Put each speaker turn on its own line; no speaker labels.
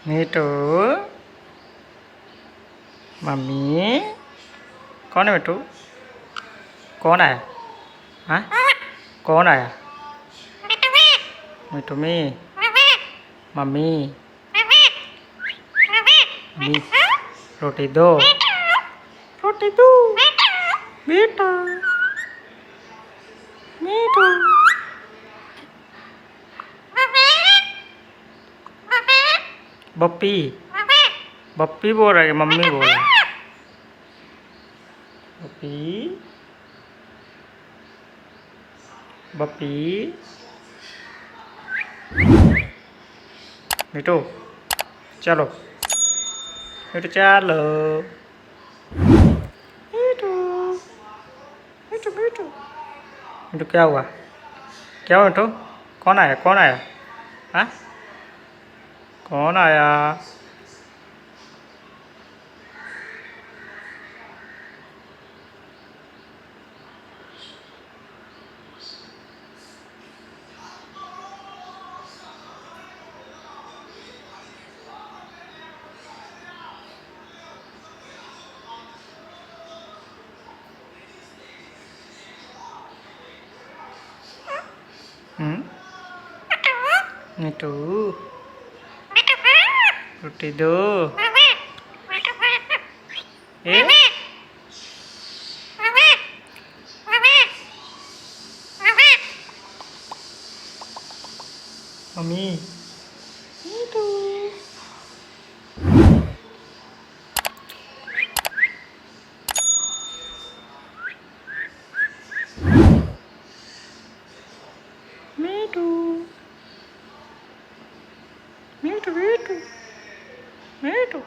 मीठू mummy कौन है मिठू? कौन आया? हाँ कौन आया? मिठू में मम्मी मम्मी रोटी दो रोटी दो बेटा मीठू बप्पी बप्पी बोल रहा है मम्मी बोल रहा है बप्पी बप्पी मिठू चलो मिठू चलो मिठू मिठू मिठू मिठू क्या हुआ क्या हुआ मिठू? कौन आया कौन आया? हाँ कौन आया? मिठू रोटी दो ए मम्मी मिठू मिठू मिठू मिठू मिठू